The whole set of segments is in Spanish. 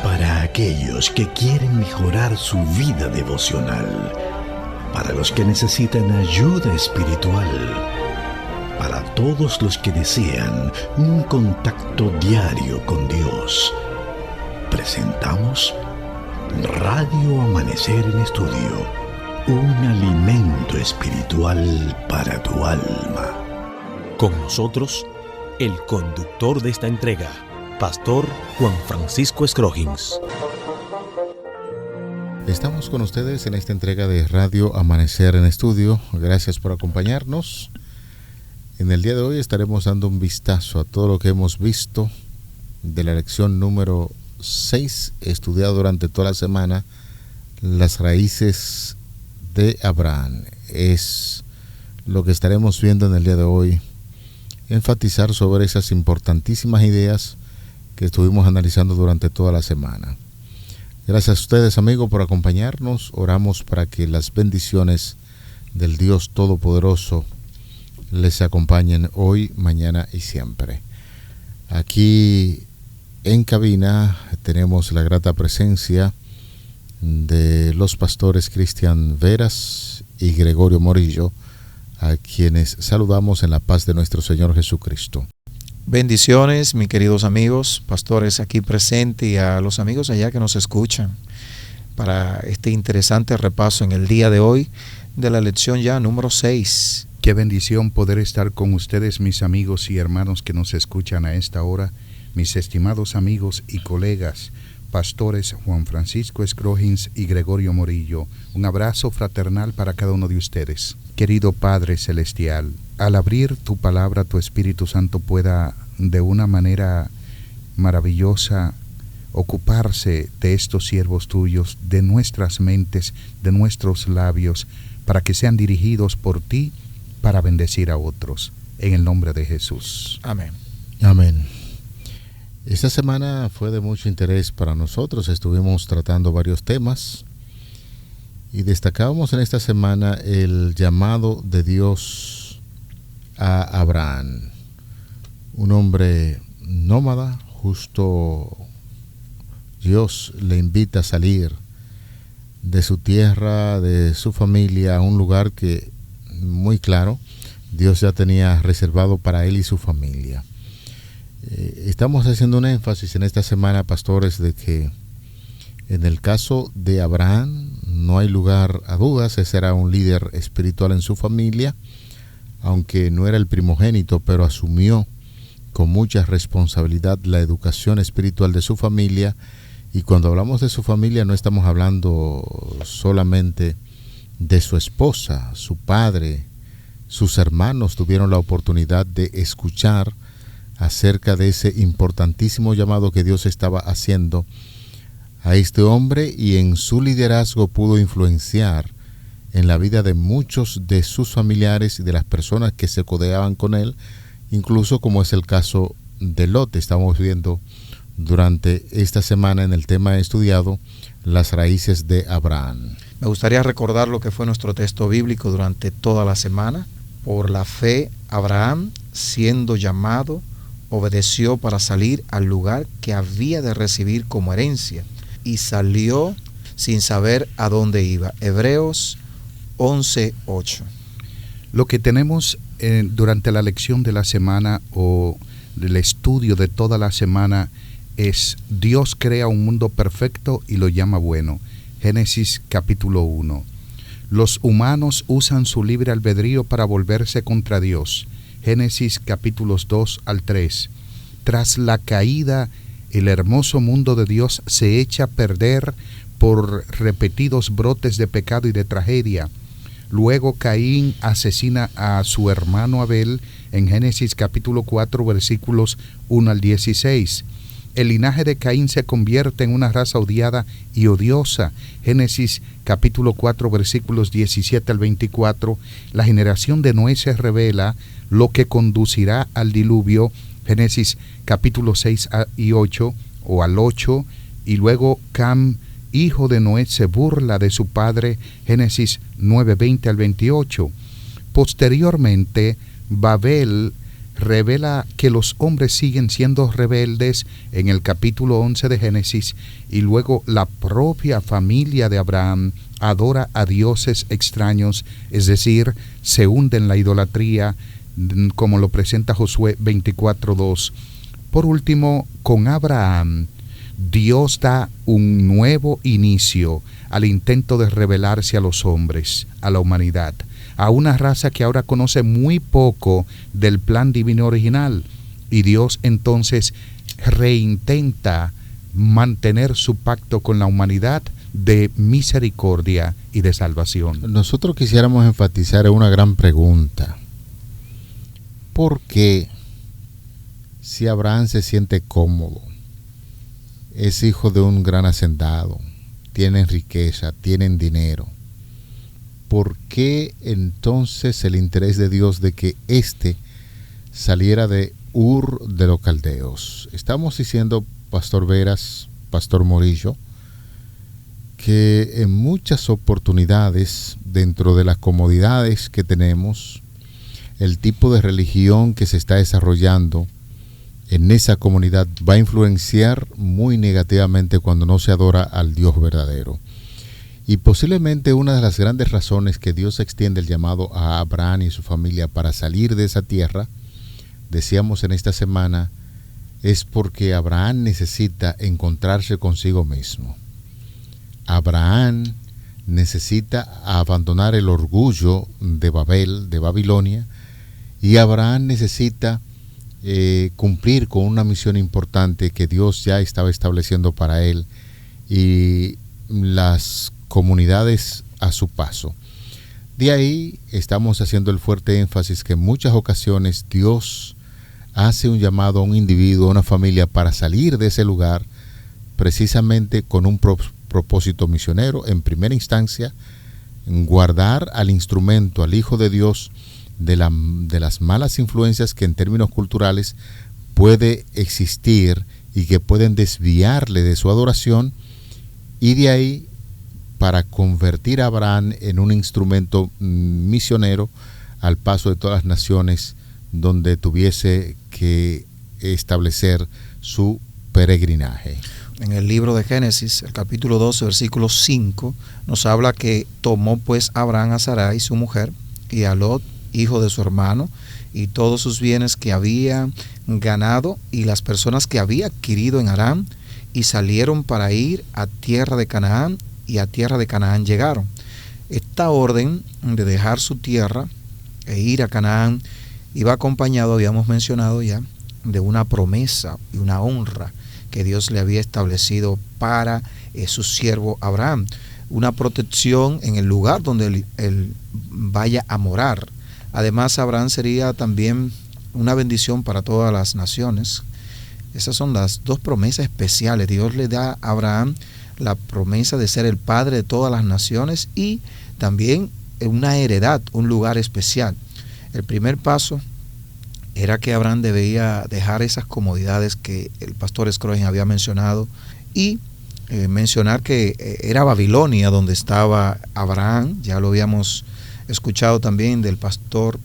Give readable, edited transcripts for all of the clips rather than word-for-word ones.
Para aquellos que quieren mejorar su vida devocional, para los que necesitan ayuda espiritual, para todos los que desean un contacto diario con Dios, presentamos Radio Amanecer en Estudio, un alimento espiritual para tu alma. Con nosotros, el conductor de esta entrega, Pastor Juan Francisco Scroggins. Estamos con ustedes en esta entrega de Radio Amanecer en Estudio. Gracias por acompañarnos. En el día de hoy estaremos dando un vistazo a todo lo que hemos visto de la lección número 6, estudiado durante toda la semana, las raíces de Abraham. Es lo que estaremos viendo en el día de hoy, enfatizar sobre esas importantísimas ideas que estuvimos analizando durante toda la semana. Gracias a ustedes, amigos, por acompañarnos. Oramos para que las bendiciones del Dios Todopoderoso les acompañen hoy, mañana y siempre. Aquí en cabina tenemos la grata presencia de los pastores Cristian Veras y Gregorio Morillo, a quienes saludamos en la paz de nuestro Señor Jesucristo. Bendiciones, mis queridos amigos, pastores aquí presentes y a los amigos allá que nos escuchan para este interesante repaso en el día de hoy de la lección ya número 6. Qué bendición poder estar con ustedes, mis amigos y hermanos que nos escuchan a esta hora, mis estimados amigos y colegas, pastores Juan Francisco Scroggins y Gregorio Morillo. Un abrazo fraternal para cada uno de ustedes. Querido Padre Celestial, al abrir tu palabra, tu Espíritu Santo pueda de una manera maravillosa ocuparse de estos siervos tuyos, de nuestras mentes, de nuestros labios, para que sean dirigidos por ti para bendecir a otros. En el nombre de Jesús. Amén. Amén. Esta semana fue de mucho interés para nosotros. Estuvimos tratando varios temas y destacábamos en esta semana el llamado de Dios a Abraham, un hombre nómada. Justo Dios le invita a salir de su tierra, de su familia, a un lugar que muy claro Dios ya tenía reservado para él y su familia. Estamos haciendo un énfasis en esta semana, pastores, de que en el caso de Abraham no hay lugar a dudas. Ese era un líder espiritual en su familia, aunque no era el primogénito, pero asumió con mucha responsabilidad la educación espiritual de su familia. Y cuando hablamos de su familia no estamos hablando solamente de su esposa, su padre, sus hermanos tuvieron la oportunidad de escuchar acerca de ese importantísimo llamado que Dios estaba haciendo a este hombre, y en su liderazgo pudo influenciar en la vida de muchos de sus familiares y de las personas que se codeaban con él, incluso como es el caso de Lot. Estamos viendo durante esta semana en el tema estudiado las raíces de Abraham. Me gustaría recordar lo que fue nuestro texto bíblico durante toda la semana. Por la fe, Abraham, siendo llamado, obedeció para salir al lugar que había de recibir como herencia, y salió sin saber a dónde iba. Hebreos 11:8. Lo que tenemos durante la lección de la semana o el estudio de toda la semana es: Dios crea un mundo perfecto y lo llama bueno. Génesis capítulo 1. Los humanos usan su libre albedrío para volverse contra Dios. Génesis capítulos 2 al 3. Tras la caída, el hermoso mundo de Dios se echa a perder por repetidos brotes de pecado y de tragedia. Luego Caín asesina a su hermano Abel en Génesis capítulo 4 versículos 1 al 16. El linaje de Caín se convierte en una raza odiada y odiosa. Génesis capítulo 4 versículos 17 al 24. La generación de Noé se revela, lo que conducirá al diluvio. Génesis capítulo 6 y 8 o al 8. Y luego Cam, hijo de Noé, se burla de su padre. Génesis 9, 20 al 28. Posteriormente, Babel revela que los hombres siguen siendo rebeldes en el capítulo 11 de Génesis, y luego la propia familia de Abraham adora a dioses extraños, es decir, se hunde en la idolatría, como lo presenta Josué 24:2. Por último, con Abraham, Dios da un nuevo inicio al intento de revelarse a los hombres, a la humanidad, a una raza que ahora conoce muy poco del plan divino original, y Dios entonces reintenta mantener su pacto con la humanidad de misericordia y de salvación. Nosotros quisiéramos enfatizar en una gran pregunta. ¿Por qué, si Abraham se siente cómodo, es hijo de un gran hacendado, tienen riqueza, tienen dinero, por qué entonces el interés de Dios de que éste saliera de Ur de los Caldeos? Estamos diciendo, Pastor Veras, Pastor Morillo, que en muchas oportunidades, dentro de las comodidades que tenemos, el tipo de religión que se está desarrollando en esa comunidad va a influenciar muy negativamente cuando no se adora al Dios verdadero. Y posiblemente una de las grandes razones que Dios extiende el llamado a Abraham y su familia para salir de esa tierra, decíamos en esta semana, es porque Abraham necesita encontrarse consigo mismo. Abraham necesita abandonar el orgullo de Babel, de Babilonia, y Abraham necesita cumplir con una misión importante que Dios ya estaba estableciendo para él y las comunidades a su paso. De ahí estamos haciendo el fuerte énfasis que en muchas ocasiones Dios hace un llamado a un individuo, a una familia, para salir de ese lugar precisamente con un propósito misionero. En primera instancia, guardar al instrumento, al Hijo de Dios, de las malas influencias que en términos culturales puede existir y que pueden desviarle de su adoración, y de ahí para convertir a Abraham en un instrumento misionero al paso de todas las naciones donde tuviese que establecer su peregrinaje. En el libro de Génesis, el capítulo 12, versículo 5, nos habla que tomó pues Abraham a Sarai, su mujer, y a Lot, hijo de su hermano, y todos sus bienes que había ganado y las personas que había adquirido en Aram, y salieron para ir a tierra de Canaán, y a tierra de Canaán llegaron. Esta orden de dejar su tierra e ir a Canaán iba acompañado, habíamos mencionado ya, de una promesa y una honra que Dios le había establecido para su siervo Abraham, una protección en el lugar donde él vaya a morar. Además, Abraham sería también una bendición para todas las naciones. Esas son las dos promesas especiales. Dios le da a Abraham la promesa de ser el padre de todas las naciones y también una heredad, un lugar especial. El primer paso era que Abraham debía dejar esas comodidades que el pastor Scrooge había mencionado y mencionar que era Babilonia donde estaba Abraham. Ya lo habíamos escuchado también del pastor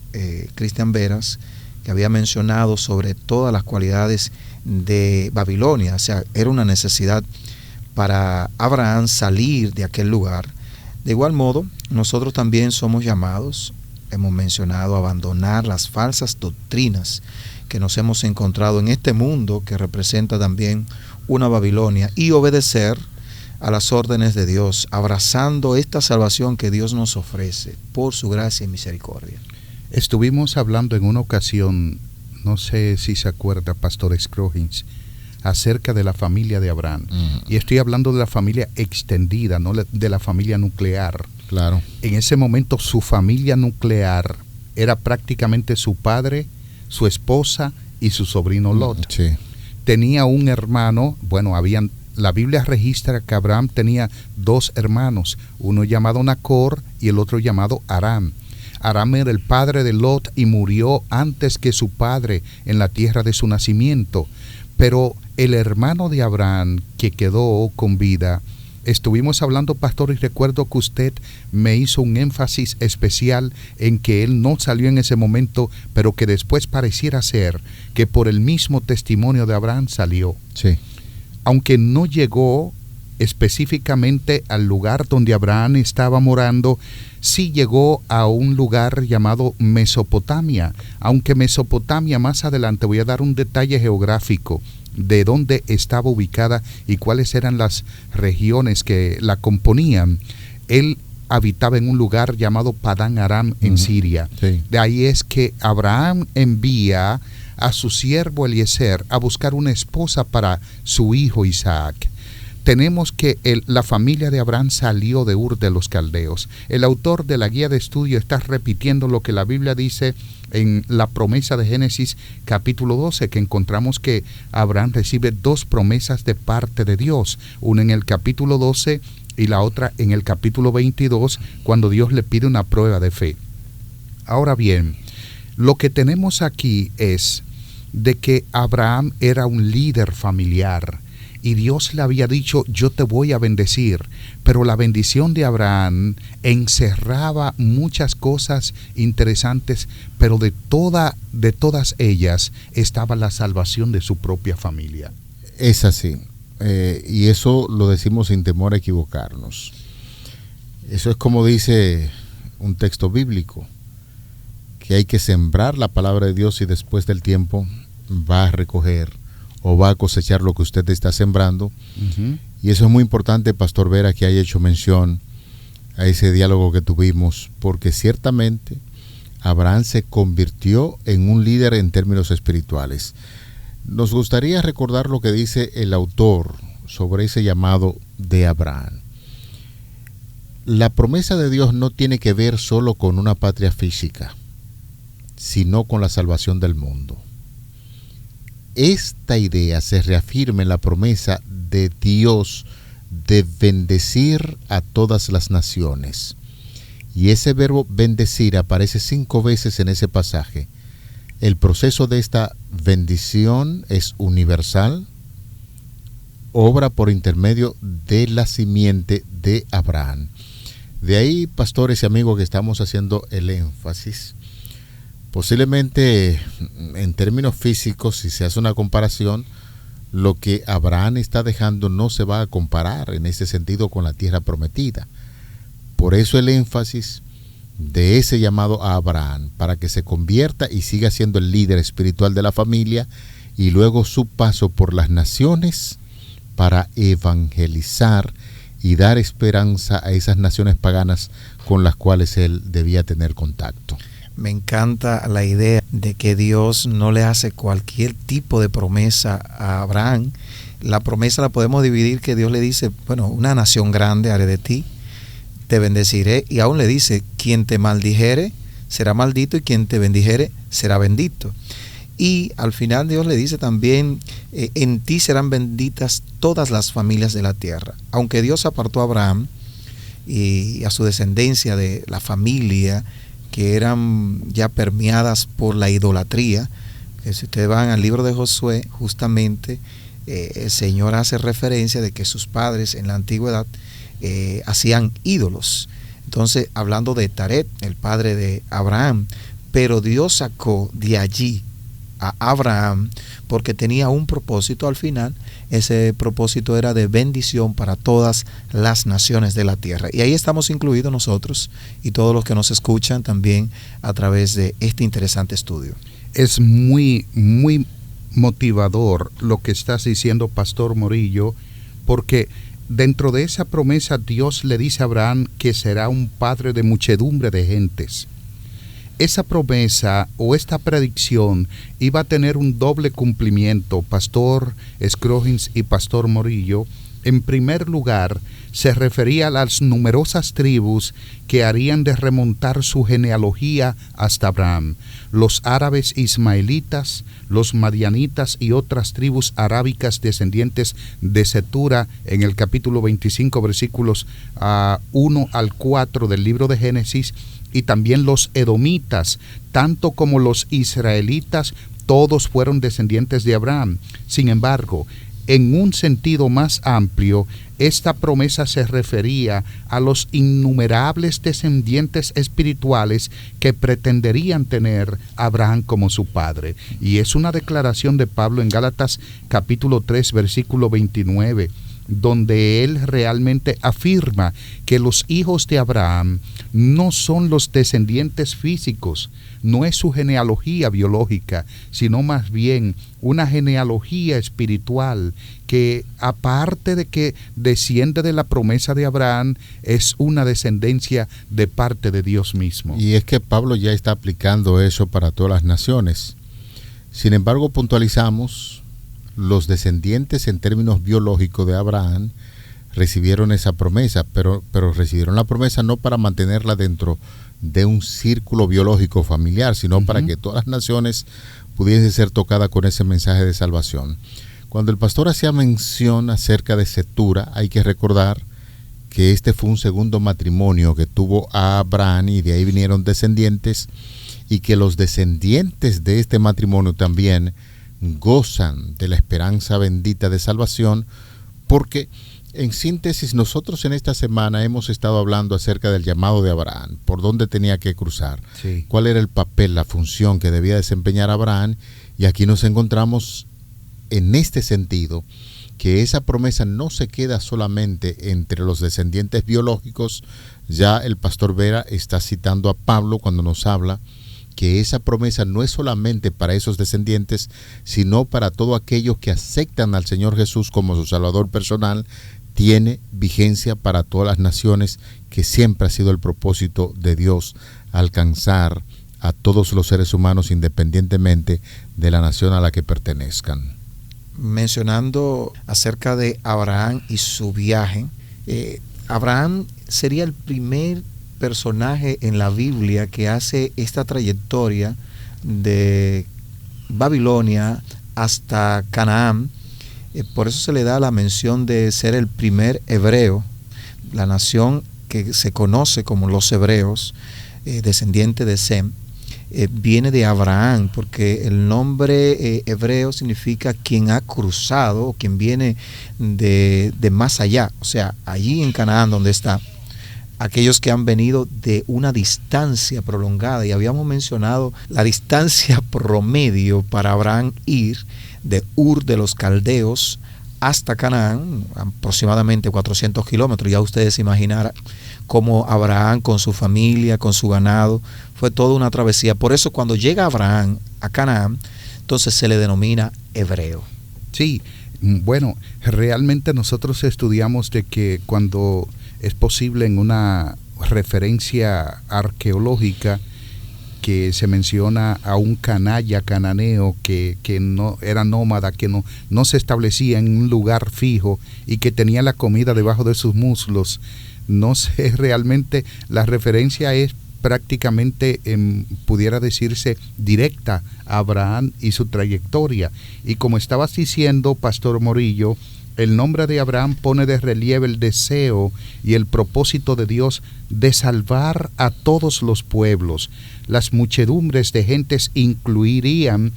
Cristian Veras, que había mencionado sobre todas las cualidades de Babilonia. O sea, era una necesidad para Abraham salir de aquel lugar. De igual modo, nosotros también somos llamados, hemos mencionado, a abandonar las falsas doctrinas que nos hemos encontrado en este mundo que representa también una Babilonia, y obedecer a las órdenes de Dios, abrazando esta salvación que Dios nos ofrece por su gracia y misericordia. Estuvimos hablando en una ocasión, no sé si se acuerda, Pastor Scrogins, acerca de la familia de Abraham. Y estoy hablando de la familia extendida, no de la familia nuclear. Claro. En ese momento su familia nuclear era prácticamente su padre, su esposa y su sobrino Lot. Sí. Tenía un hermano, la Biblia registra que Abraham tenía dos hermanos, uno llamado Nacor y el otro llamado Aram. Aram era el padre de Lot y murió antes que su padre en la tierra de su nacimiento. Pero el hermano de Abraham, que quedó con vida, estuvimos hablando, pastor, y recuerdo que usted me hizo un énfasis especial en que él no salió en ese momento, pero que después pareciera ser que por el mismo testimonio de Abraham salió. Sí. Aunque no llegó específicamente al lugar donde Abraham estaba morando, sí llegó a un lugar llamado Mesopotamia, aunque Mesopotamia, más adelante voy a dar un detalle geográfico de dónde estaba ubicada y cuáles eran las regiones que la componían. Él habitaba en un lugar llamado Padán Aram en Siria. Sí. De ahí es que Abraham envía a su siervo Eliezer a buscar una esposa para su hijo Isaac. Tenemos que la familia de Abraham salió de Ur de los Caldeos. El autor de la guía de estudio está repitiendo lo que la Biblia dice en la promesa de Génesis capítulo 12, que encontramos que Abraham recibe 2 promesas de parte de Dios, una en el capítulo 12 y la otra en el capítulo 22, cuando Dios le pide una prueba de fe. Ahora bien, lo que tenemos aquí es de que Abraham era un líder familiar y Dios le había dicho, yo te voy a bendecir, pero la bendición de Abraham encerraba muchas cosas interesantes, pero de todas ellas estaba la salvación de su propia familia. Es así, y eso lo decimos sin temor a equivocarnos. Eso es como dice un texto bíblico, que hay que sembrar la palabra de Dios y después del tiempo va a recoger o va a cosechar lo que usted está sembrando. Y eso es muy importante, Pastor Vera, que haya hecho mención a ese diálogo que tuvimos, porque ciertamente Abraham se convirtió en un líder en términos espirituales. Nos gustaría recordar lo que dice el autor sobre ese llamado de Abraham. La promesa de Dios no tiene que ver solo con una patria física, sino con la salvación del mundo. Esta idea se reafirma en la promesa de Dios de bendecir a todas las naciones. Y ese verbo bendecir aparece 5 veces en ese pasaje. El proceso de esta bendición es universal, obra por intermedio de la simiente de Abraham. De ahí, pastores y amigos, que estamos haciendo el énfasis. Posiblemente en términos físicos, si se hace una comparación, lo que Abraham está dejando no se va a comparar en ese sentido con la tierra prometida. Por eso el énfasis de ese llamado a Abraham, para que se convierta y siga siendo el líder espiritual de la familia, y luego su paso por las naciones para evangelizar y dar esperanza a esas naciones paganas con las cuales él debía tener contacto. Me encanta la idea de que Dios no le hace cualquier tipo de promesa a Abraham. La promesa la podemos dividir, que Dios le dice, bueno, una nación grande haré de ti, te bendeciré, y aún le dice, quien te maldijere será maldito y quien te bendijere será bendito. Y al final Dios le dice también, en ti serán benditas todas las familias de la tierra. Aunque Dios apartó a Abraham y a su descendencia de la familia, que eran ya permeadas por la idolatría, que si ustedes van al libro de Josué, justamente el Señor hace referencia de que sus padres en la antigüedad hacían ídolos. Entonces, hablando de Taret, el padre de Abraham, pero Dios sacó de allí a Abraham porque tenía un propósito al final. Ese propósito era de bendición para todas las naciones de la tierra, y ahí estamos incluidos nosotros y todos los que nos escuchan también a través de este interesante estudio. Es muy motivador lo que estás diciendo, Pastor Morillo, porque dentro de esa promesa Dios le dice a Abraham que será un padre de muchedumbre de gentes. Esa promesa o esta predicción iba a tener un doble cumplimiento, Pastor Scroggins y Pastor Morillo. En primer lugar, se refería a las numerosas tribus que harían de remontar su genealogía hasta Abraham: los árabes ismaelitas, los madianitas y otras tribus arábicas descendientes de Cetura, en el capítulo 25, versículos 1 al 4 del libro de Génesis, y también los edomitas, tanto como los israelitas, todos fueron descendientes de Abraham. Sin embargo, En un sentido más amplio, esta promesa se refería a los innumerables descendientes espirituales que pretenderían tener a Abraham como su padre. Y es una declaración de Pablo en Gálatas capítulo 3, versículo 29, donde él realmente afirma que los hijos de Abraham no son los descendientes físicos, no es su genealogía biológica, sino más bien una genealogía espiritual que, aparte de que desciende de la promesa de Abraham, es una descendencia de parte de Dios mismo. Y es que Pablo ya está aplicando eso para todas las naciones. Sin embargo, puntualizamos, los descendientes en términos biológicos de Abraham recibieron esa promesa, pero recibieron la promesa no para mantenerla dentro de un círculo biológico familiar, sino para que todas las naciones pudiesen ser tocadas con ese mensaje de salvación. Cuando el pastor hacía mención acerca de Cetura, hay que recordar que este fue un segundo matrimonio que tuvo a Abraham y de ahí vinieron descendientes, y que los descendientes de este matrimonio también gozan de la esperanza bendita de salvación, porque en síntesis nosotros en esta semana hemos estado hablando acerca del llamado de Abraham, por dónde tenía que cruzar, cuál era el papel, la función que debía desempeñar Abraham, y aquí nos encontramos en este sentido, que esa promesa no se queda solamente entre los descendientes biológicos. Ya el pastor Vera está citando a Pablo cuando nos habla que esa promesa no es solamente para esos descendientes, sino para todos aquellos que aceptan al Señor Jesús como su Salvador personal. Tiene vigencia para todas las naciones, que siempre ha sido el propósito de Dios, alcanzar a todos los seres humanos independientemente de la nación a la que pertenezcan. Mencionando acerca de Abraham y su viaje, Abraham sería el primer personaje en la Biblia que hace esta trayectoria de Babilonia hasta Canaán. Por eso se le da la mención de ser el primer hebreo, la nación que se conoce como los hebreos, descendiente de Sem, viene de Abraham, porque el nombre hebreo significa quien ha cruzado, o quien viene de más allá, o sea, allí en Canaán donde está, aquellos que han venido de una distancia prolongada. Y habíamos mencionado la distancia promedio para Abraham ir de Ur de los Caldeos hasta Canaán, aproximadamente 400 kilómetros. Ya ustedes se imaginarán cómo Abraham con su familia, con su ganado, fue toda una travesía. Por eso cuando llega Abraham a Canaán, entonces se le denomina hebreo. Sí, bueno, realmente nosotros estudiamos de que cuando es posible en una referencia arqueológica que se menciona a un canalla cananeo que no era nómada, que no se establecía en un lugar fijo y que tenía la comida debajo de sus muslos. No sé, realmente la referencia es prácticamente, pudiera decirse, directa a Abraham y su trayectoria. Y como estabas diciendo, Pastor Morillo, el nombre de Abraham pone de relieve el deseo y el propósito de Dios de salvar a todos los pueblos. Las muchedumbres de gentes incluirían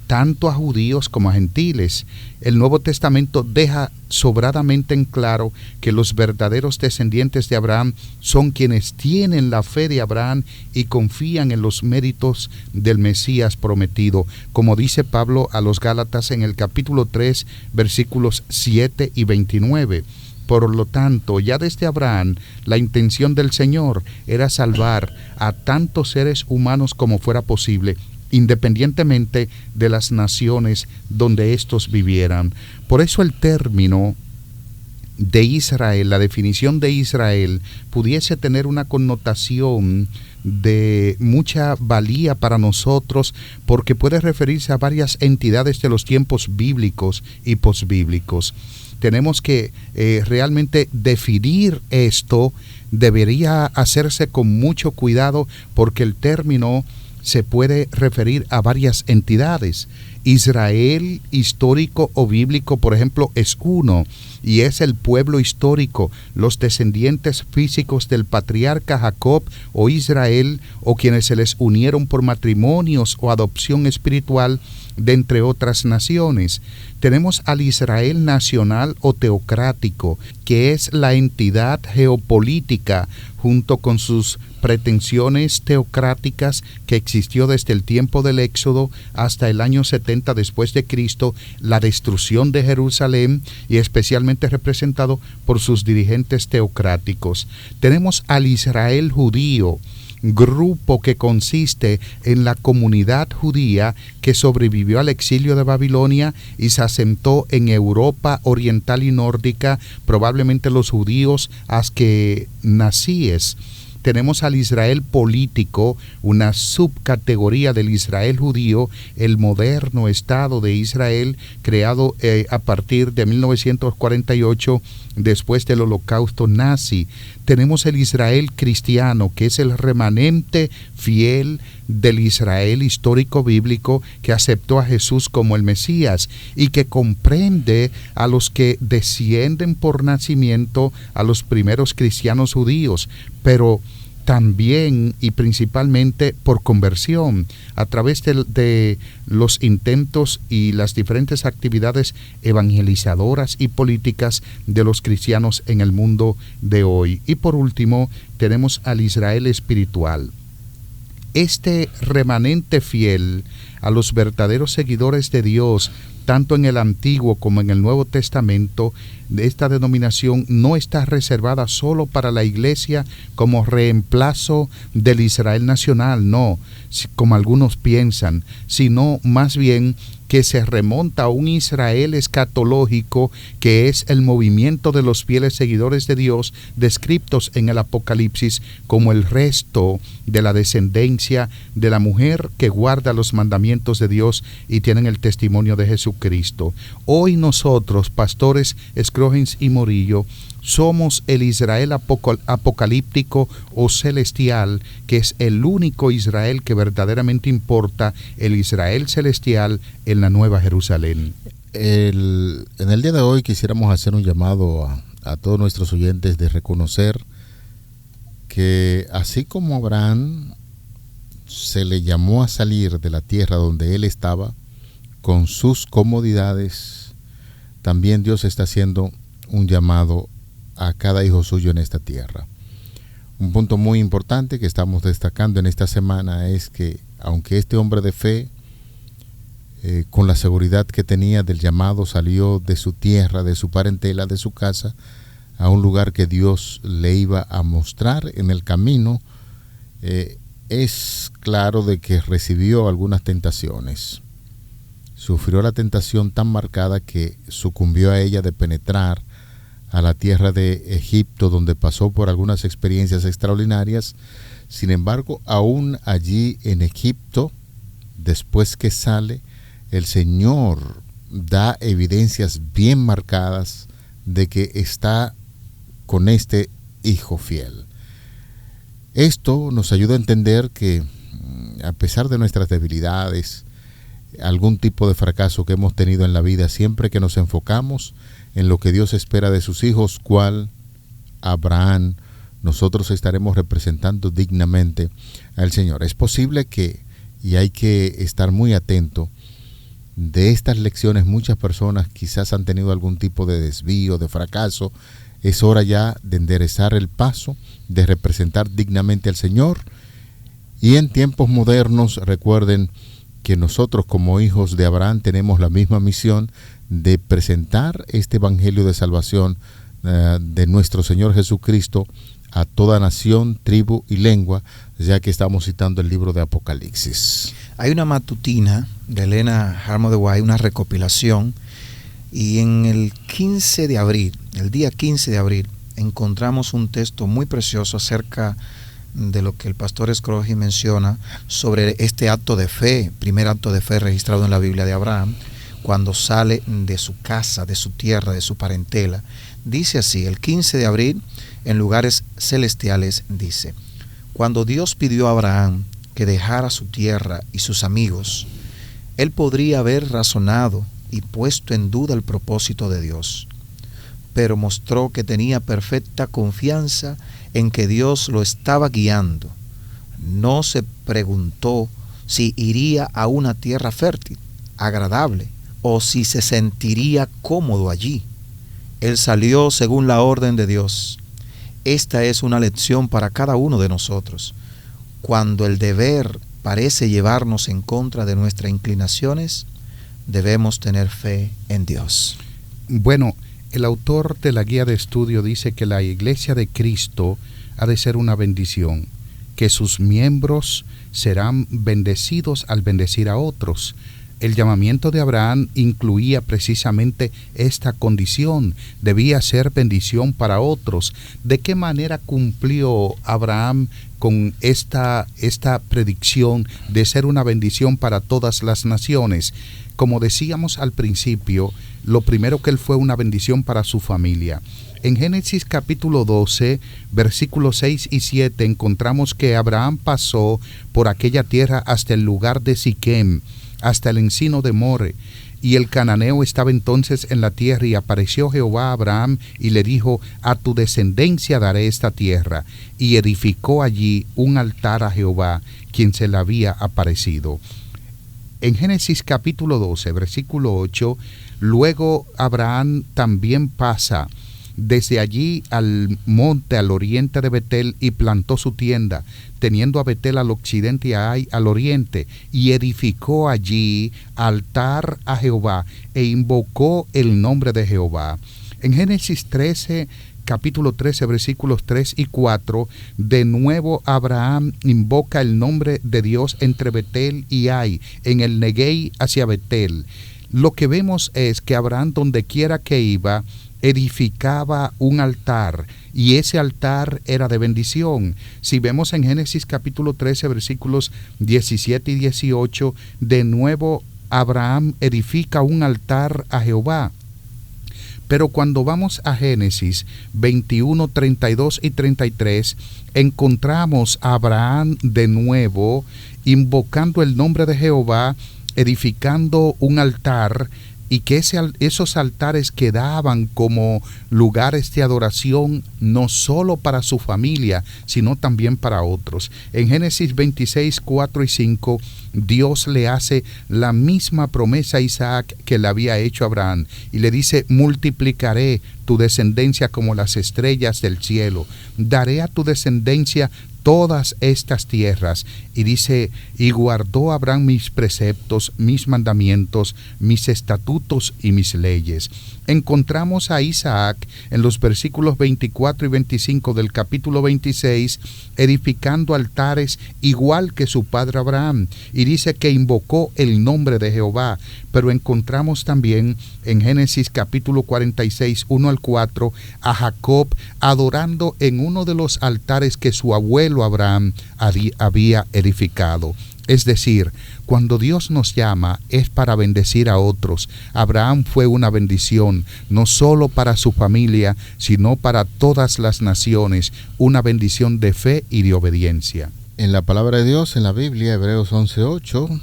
tanto a judíos como a gentiles. El Nuevo Testamento deja sobradamente en claro que los verdaderos descendientes de Abraham son quienes tienen la fe de Abraham y confían en los méritos del Mesías prometido, como dice Pablo a los Gálatas en el capítulo 3, versículos 7 y 29. Por lo tanto, ya desde Abraham, la intención del Señor era salvar a tantos seres humanos como fuera posible, independientemente de las naciones donde éstos vivieran. Por eso el término de Israel, la definición de Israel, pudiese tener una connotación de mucha valía para nosotros, porque puede referirse a varias entidades de los tiempos bíblicos y posbíblicos. Tenemos que realmente definir esto. Debería hacerse con mucho cuidado, porque el término se puede referir a varias entidades. Israel histórico o bíblico, por ejemplo, es uno. y es el pueblo histórico, los descendientes físicos del patriarca Jacob o Israel, o quienes se les unieron por matrimonios o adopción espiritual de entre otras naciones. Tenemos al Israel nacional o teocrático, que es la entidad geopolítica junto con sus pretensiones teocráticas que existió desde el tiempo del Éxodo hasta el año 70 después de Cristo, la destrucción de Jerusalén, y especialmente representado por sus dirigentes teocráticos. Tenemos al Israel judío, grupo que consiste en la comunidad judía que sobrevivió al exilio de Babilonia y se asentó en Europa oriental y nórdica, probablemente los judíos askenazíes. Tenemos al Israel político, una subcategoría del Israel judío, el moderno Estado de Israel, creado a partir de 1948, después del Holocausto nazi. Tenemos el Israel cristiano, que es el remanente fiel del Israel histórico bíblico que aceptó a Jesús como el Mesías y que comprende a los que descienden por nacimiento a los primeros cristianos judíos, pero también y principalmente por conversión, a través de los intentos y las diferentes actividades evangelizadoras y políticas de los cristianos en el mundo de hoy. Y por último, tenemos al Israel espiritual. Este remanente fiel a los verdaderos seguidores de Dios, tanto en el Antiguo como en el Nuevo Testamento, esta denominación no está reservada solo para la Iglesia como reemplazo del Israel nacional, no, como algunos piensan, sino más bien que se remonta a un Israel escatológico, que es el movimiento de los fieles seguidores de Dios descritos en el Apocalipsis como el resto de la descendencia de la mujer que guarda los mandamientos de Dios y tienen el testimonio de Jesucristo. Hoy nosotros, pastores Scroggins y Morillo, somos el Israel apocalíptico o celestial, que es el único Israel que verdaderamente importa, el Israel celestial en la Nueva Jerusalén. En el día de hoy quisiéramos hacer un llamado a todos nuestros oyentes de reconocer que así como Abraham se le llamó a salir de la tierra donde él estaba con sus comodidades, también Dios está haciendo un llamado a cada hijo suyo en esta tierra. Un punto muy importante que estamos destacando en esta semana es que aunque este hombre de fe, con la seguridad que tenía del llamado, salió de su tierra, de su parentela, de su casa, a un lugar que Dios le iba a mostrar en el camino, es claro de que recibió algunas tentaciones. Sufrió la tentación tan marcada que sucumbió a ella de penetrar a la tierra de Egipto, donde pasó por algunas experiencias extraordinarias. Sin embargo, aún allí en Egipto, después que sale, el Señor da evidencias bien marcadas de que está con este hijo fiel. Esto nos ayuda a entender que a pesar de nuestras debilidades, algún tipo de fracaso que hemos tenido en la vida, siempre que nos enfocamos en lo que Dios espera de sus hijos, cual Abraham, nosotros estaremos representando dignamente al Señor. Es posible que, y hay que estar muy atento, de estas lecciones muchas personas quizás han tenido algún tipo de desvío, de fracaso. Es hora ya de enderezar el paso, de representar dignamente al Señor. Y en tiempos modernos, recuerden que nosotros como hijos de Abraham tenemos la misma misión de presentar este evangelio de salvación de nuestro Señor Jesucristo a toda nación, tribu y lengua, ya que estamos citando el libro de Apocalipsis. Hay una matutina de Elena Harmo de White, una recopilación, y en el 15 de abril, el día 15 de abril, encontramos un texto muy precioso acerca de lo que el pastor Scrooge menciona sobre este acto de fe, primer acto de fe registrado en la Biblia de Abraham, cuando sale de su casa, de su tierra, de su parentela. Dice así, el 15 de abril, en lugares celestiales, dice: cuando Dios pidió a Abraham que dejara su tierra y sus amigos, él podría haber razonado y puesto en duda el propósito de Dios. pero mostró que tenía perfecta confianza en que Dios lo estaba guiando. No se preguntó si iría a una tierra fértil, agradable, o si se sentiría cómodo allí. Él salió según la orden de Dios. Esta es una lección para cada uno de nosotros. Cuando el deber parece llevarnos en contra de nuestras inclinaciones, debemos tener fe en Dios. Bueno, el autor de la guía de estudio dice que la Iglesia de Cristo ha de ser una bendición, que sus miembros serán bendecidos al bendecir a otros. El llamamiento de Abraham incluía precisamente esta condición, debía ser bendición para otros. ¿De qué manera cumplió Abraham con esta predicción de ser una bendición para todas las naciones? Como decíamos al principio, lo primero que él fue una bendición para su familia. En Génesis capítulo 12, versículos 6 y 7, encontramos que Abraham pasó por aquella tierra hasta el lugar de Siquem, hasta el encino de More, y el cananeo estaba entonces en la tierra, y apareció Jehová a Abraham y le dijo: a tu descendencia daré esta tierra, y edificó allí un altar a Jehová, quien se le había aparecido. En Génesis capítulo 12, versículo 8, luego Abraham también pasa desde allí al monte al oriente de Betel y plantó su tienda, teniendo a Betel al occidente y a Ai al oriente, y edificó allí altar a Jehová e invocó el nombre de Jehová. En Génesis 13, capítulo 13, versículos 3 y 4, de nuevo Abraham invoca el nombre de Dios entre Betel y Ai, en el Neguei hacia Betel. Lo que vemos es que Abraham, donde quiera que iba, edificaba un altar, y ese altar era de bendición. Si vemos en Génesis capítulo 13, versículos 17 y 18, de nuevo Abraham edifica un altar a Jehová. Pero cuando vamos a Génesis 21, 32 y 33, encontramos a Abraham de nuevo invocando el nombre de Jehová, edificando un altar, y que esos altares quedaban como lugares de adoración no solo para su familia, sino también para otros. En Génesis 26, 4 y 5, Dios le hace la misma promesa a Isaac que le había hecho a Abraham, y le dice: multiplicaré tu descendencia como las estrellas del cielo, daré a tu descendencia todas estas tierras. Y dice: y guardó Abraham mis preceptos, mis mandamientos, mis estatutos y mis leyes. Encontramos a Isaac en los versículos 24 y 25 del capítulo 26 edificando altares igual que su padre Abraham, y dice que invocó el nombre de Jehová. Pero encontramos también en Génesis capítulo 46, 1 al 4, a Jacob adorando en uno de los altares que su abuelo Abraham había edificado. Es decir, cuando Dios nos llama es para bendecir a otros. Abraham fue una bendición, no solo para su familia, sino para todas las naciones, una bendición de fe y de obediencia. En la palabra de Dios, en la Biblia, Hebreos 11:8,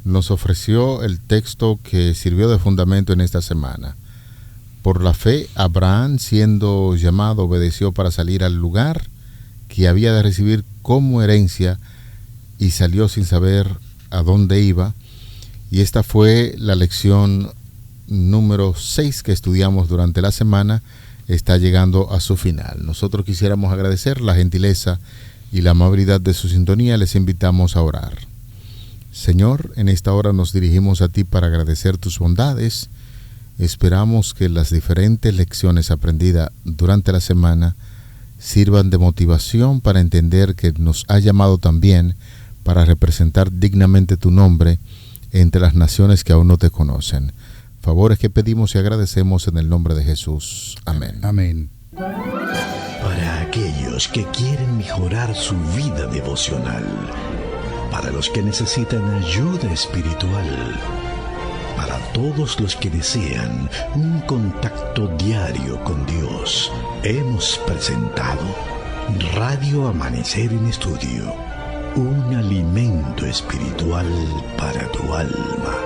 nos ofreció el texto que sirvió de fundamento en esta semana. Por la fe, Abraham, siendo llamado, obedeció para salir al lugar que había de recibir como herencia, y salió sin saber a dónde iba. Y esta fue la lección número 6 que estudiamos durante la semana. Está llegando a su final. Nosotros quisiéramos agradecer la gentileza y la amabilidad de su sintonía. Les invitamos a orar. Señor, en esta hora nos dirigimos a ti para agradecer tus bondades. Esperamos que las diferentes lecciones aprendidas durante la semana sirvan de motivación para entender que nos ha llamado también para representar dignamente tu nombre entre las naciones que aún no te conocen. Favores que pedimos y agradecemos en el nombre de Jesús. Amén. Amén. Para aquellos que quieren mejorar su vida devocional, para los que necesitan ayuda espiritual, para todos los que desean un contacto diario con Dios, hemos presentado Radio Amanecer en Estudio, un alimento espiritual para tu alma.